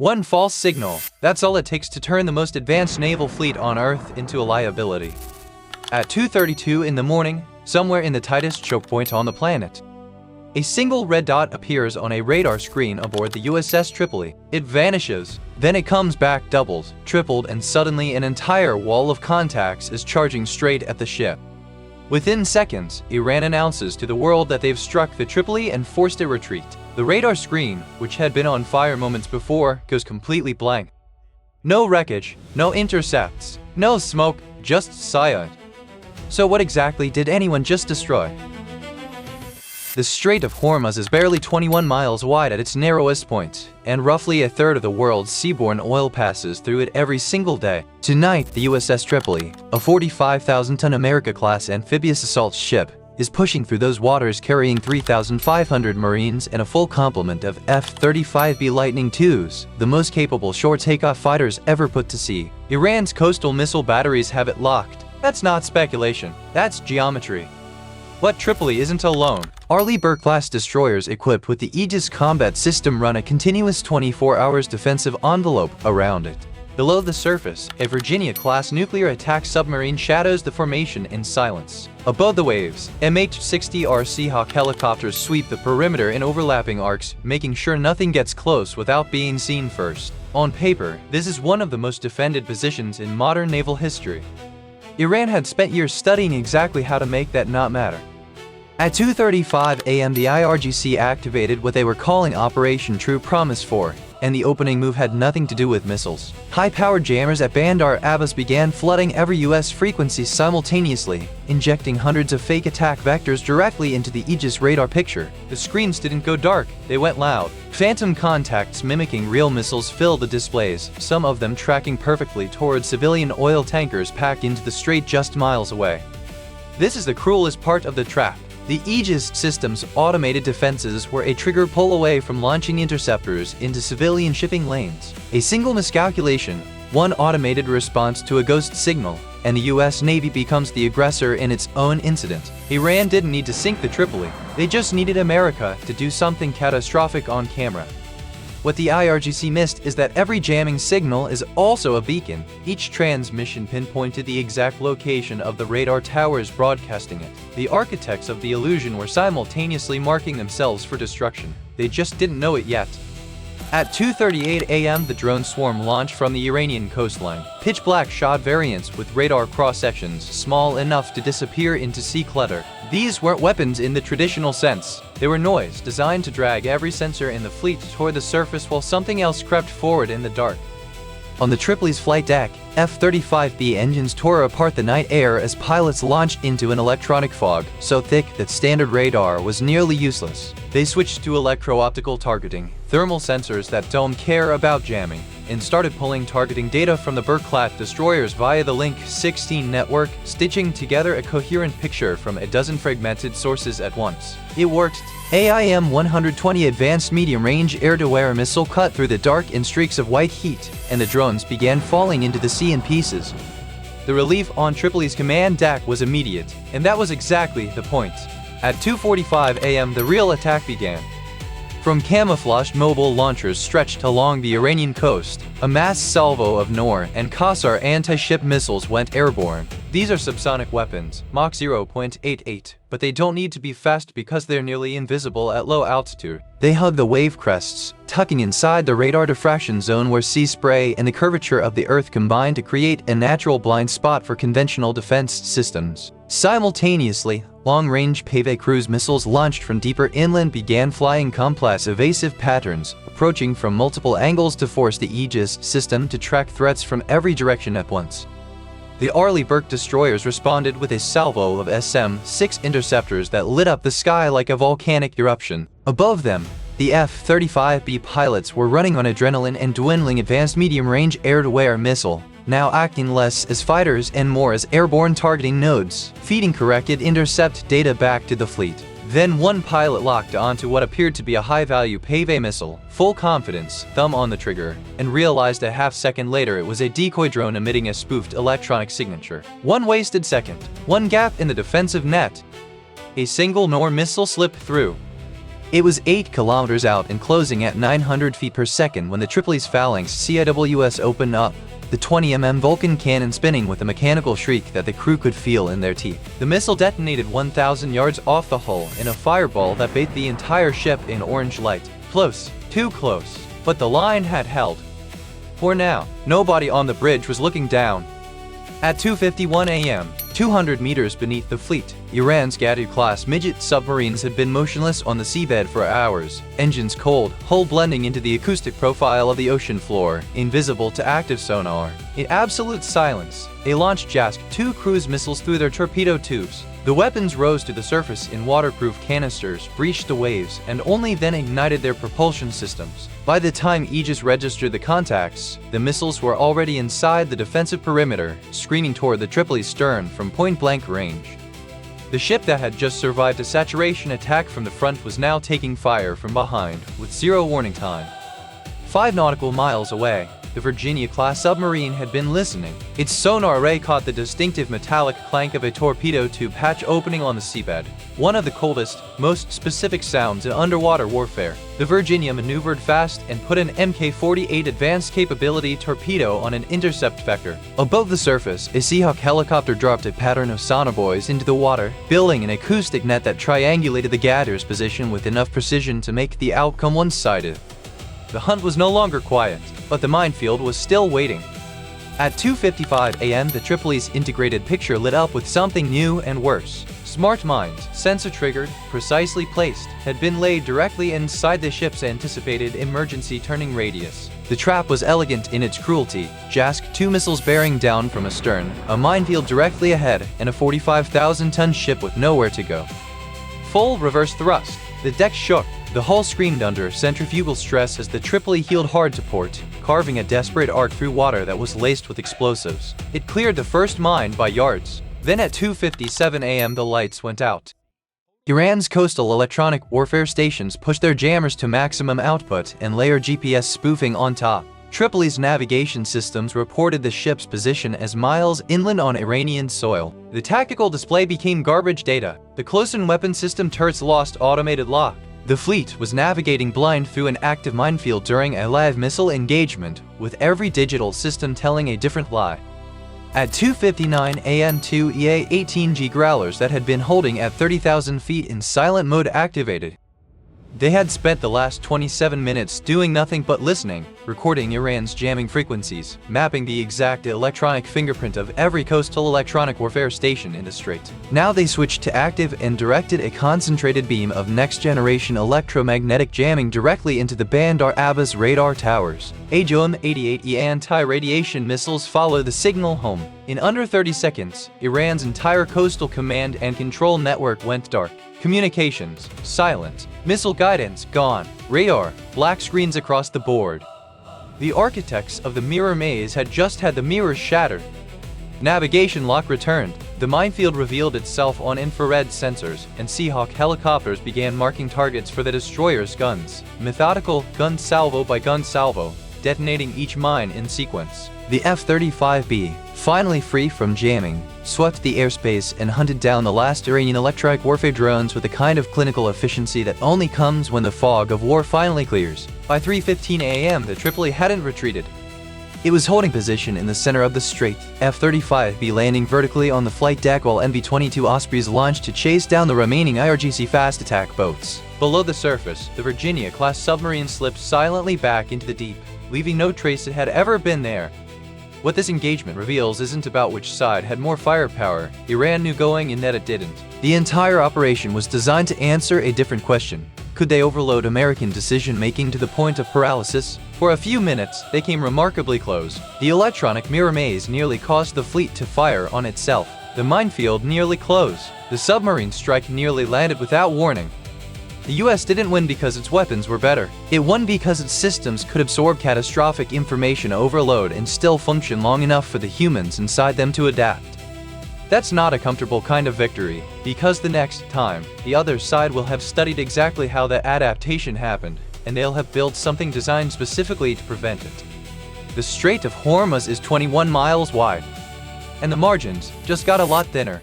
One false signal, that's all it takes to turn the most advanced naval fleet on Earth into a liability. At 2:32 in the morning, somewhere in the tightest choke point on the planet, a single red dot appears on a radar screen aboard the USS Tripoli. It vanishes, then it comes back doubled, tripled, and suddenly an entire wall of contacts is charging straight at the ship. Within seconds, Iran announces to the world that they've struck the Tripoli and forced a retreat. The radar screen, which had been on fire moments before, goes completely blank. No wreckage, no intercepts, no smoke, just silent. So what exactly did anyone just destroy? The Strait of Hormuz is barely 21 miles wide at its narrowest point, and roughly a third of the world's seaborne oil passes through it every single day. Tonight, the USS Tripoli, a 45,000-ton America-class amphibious assault ship, is pushing through those waters carrying 3,500 Marines and a full complement of F-35B Lightning IIs, the most capable short takeoff fighters ever put to sea. Iran's coastal missile batteries have it locked. That's not speculation, that's geometry. But Tripoli isn't alone. Arleigh Burke-class destroyers equipped with the Aegis combat system run a continuous 24-hour defensive envelope around it. Below the surface, a Virginia-class nuclear attack submarine shadows the formation in silence. Above the waves, MH-60R Seahawk helicopters sweep the perimeter in overlapping arcs, making sure nothing gets close without being seen first. On paper, this is one of the most defended positions in modern naval history. Iran had spent years studying exactly how to make that not matter. At 2:35 a.m. the IRGC activated what they were calling Operation True Promise 4, and the opening move had nothing to do with missiles. High-powered jammers at Bandar Abbas began flooding every U.S. frequency simultaneously, injecting hundreds of fake attack vectors directly into the Aegis radar picture. The screens didn't go dark, they went loud. Phantom contacts mimicking real missiles filled the displays, some of them tracking perfectly towards civilian oil tankers packed into the strait just miles away. This is the cruelest part of the trap. The Aegis system's automated defenses were a trigger pull away from launching interceptors into civilian shipping lanes. A single miscalculation, one automated response to a ghost signal, and the US Navy becomes the aggressor in its own incident. Iran didn't need to sink the Tripoli, they just needed America to do something catastrophic on camera. What the IRGC missed is that every jamming signal is also a beacon. Each transmission pinpointed the exact location of the radar towers broadcasting it. The architects of the illusion were simultaneously marking themselves for destruction. They just didn't know it yet. At 2:38 a.m. the drone swarm launched from the Iranian coastline. Pitch-black shot variants with radar cross-sections small enough to disappear into sea clutter. These weren't weapons in the traditional sense. They were noise designed to drag every sensor in the fleet toward the surface while something else crept forward in the dark. On the Tripoli's flight deck, F-35B engines tore apart the night air as pilots launched into an electronic fog so thick that standard radar was nearly useless. They switched to electro-optical targeting, thermal sensors that don't care about jamming, and started pulling targeting data from the Burke-class destroyers via the Link 16 network, stitching together a coherent picture from a dozen fragmented sources at once. It worked. AIM-120 Advanced Medium-Range Air-to-Air Missile cut through the dark in streaks of white heat, and the drones began falling into the sea in pieces. The relief on Tripoli's command deck was immediate, and that was exactly the point. At 2:45 a.m. the real attack began. From camouflaged mobile launchers stretched along the Iranian coast, a mass salvo of Nor and Qassar anti-ship missiles went airborne. These are subsonic weapons, Mach 0.88, but they don't need to be fast because they're nearly invisible at low altitude. They hug the wave crests, tucking inside the radar diffraction zone where sea spray and the curvature of the Earth combine to create a natural blind spot for conventional defense systems. Simultaneously, long-range Pave cruise missiles launched from deeper inland began flying complex evasive patterns, approaching from multiple angles to force the Aegis system to track threats from every direction at once. The Arleigh Burke destroyers responded with a salvo of SM-6 interceptors that lit up the sky like a volcanic eruption. Above them, the F-35B pilots were running on adrenaline and dwindling advanced medium-range air-to-air missile, now acting less as fighters and more as airborne targeting nodes, feeding corrected intercept data back to the fleet. Then one pilot locked onto what appeared to be a high-value Pave missile, full confidence, thumb on the trigger, and realized a half-second later it was a decoy drone emitting a spoofed electronic signature. One wasted second, one gap in the defensive net. A single Nor missile slipped through. It was 8 kilometers out and closing at 900 feet per second when the Tripoli's phalanx CIWS opened up, the 20mm Vulcan cannon spinning with a mechanical shriek that the crew could feel in their teeth. The missile detonated 1,000 yards off the hull in a fireball that bathed the entire ship in orange light. Close, too close, but the line had held. For now, nobody on the bridge was looking down. At 2:51 a.m., 200 meters beneath the fleet, Iran's Gadu-class midget submarines had been motionless on the seabed for hours, engines cold, hull blending into the acoustic profile of the ocean floor, invisible to active sonar. In absolute silence, they launched JASC 2 cruise missiles through their torpedo tubes. The weapons rose to the surface in waterproof canisters, breached the waves, and only then ignited their propulsion systems. By the time Aegis registered the contacts, the missiles were already inside the defensive perimeter, screaming toward the Tripoli's stern from point-blank range. The ship that had just survived a saturation attack from the front was now taking fire from behind, with 0 warning time. 5 nautical miles away, the Virginia-class submarine had been listening. Its sonar array caught the distinctive metallic clank of a torpedo tube hatch opening on the seabed, one of the coldest, most specific sounds in underwater warfare. The Virginia maneuvered fast and put an Mk-48 advanced capability torpedo on an intercept vector. Above the surface, a Seahawk helicopter dropped a pattern of sonobuoys into the water, building an acoustic net that triangulated the Gadur's position with enough precision to make the outcome one-sided. The hunt was no longer quiet, but the minefield was still waiting. At 2:55 a.m., the Tripoli's integrated picture lit up with something new and worse. Smart mines, sensor-triggered, precisely placed, had been laid directly inside the ship's anticipated emergency turning radius. The trap was elegant in its cruelty. JASC 2 missiles bearing down from astern, a minefield directly ahead, and a 45,000-ton ship with nowhere to go. Full reverse thrust. The deck shook. The hull screamed under centrifugal stress as the Tripoli heeled hard to port, carving a desperate arc through water that was laced with explosives. It cleared the first mine by yards. Then at 2:57 a.m. the lights went out. Iran's coastal electronic warfare stations pushed their jammers to maximum output and layered GPS spoofing on top. Tripoli's navigation systems reported the ship's position as miles inland on Iranian soil. The tactical display became garbage data. The close-in weapon system turrets lost automated lock. The fleet was navigating blind through an active minefield during a live missile engagement, with every digital system telling a different lie. At 2:59 a.m. 2 EA-18G Growlers that had been holding at 30,000 feet in silent mode activated. They had spent the last 27 minutes doing nothing but listening, recording Iran's jamming frequencies, mapping the exact electronic fingerprint of every coastal electronic warfare station in the strait. Now they switched to active and directed a concentrated beam of next-generation electromagnetic jamming directly into the Bandar Abbas radar towers. AJOM-88E anti-radiation missiles followed the signal home. In under 30 seconds, Iran's entire coastal command and control network went dark. Communications, silent. Missile guidance, gone. Radar, black screens across the board. The architects of the mirror maze had just had the mirrors shattered. Navigation lock returned. The minefield revealed itself on infrared sensors, and Seahawk helicopters began marking targets for the destroyer's guns. Methodical, gun salvo by gun salvo, detonating each mine in sequence. The F-35B, finally free from jamming, swept the airspace and hunted down the last Iranian electronic warfare drones with a kind of clinical efficiency that only comes when the fog of war finally clears. By 3:15 a.m. the Tripoli hadn't retreated. It was holding position in the center of the strait, F-35B landing vertically on the flight deck while MV-22 Ospreys launched to chase down the remaining IRGC fast attack boats. Below the surface, the Virginia-class submarine slipped silently back into the deep, leaving no trace it had ever been there. What this engagement reveals isn't about which side had more firepower. Iran knew going in that it didn't. The entire operation was designed to answer a different question. Could they overload American decision-making to the point of paralysis? For a few minutes, they came remarkably close. The electronic mirror maze nearly caused the fleet to fire on itself. The minefield nearly closed. The submarine strike nearly landed without warning. The US didn't win because its weapons were better. It won because its systems could absorb catastrophic information overload and still function long enough for the humans inside them to adapt. That's not a comfortable kind of victory, because the next time, the other side will have studied exactly how that adaptation happened, and they'll have built something designed specifically to prevent it. The Strait of Hormuz is 21 miles wide, and the margins just got a lot thinner.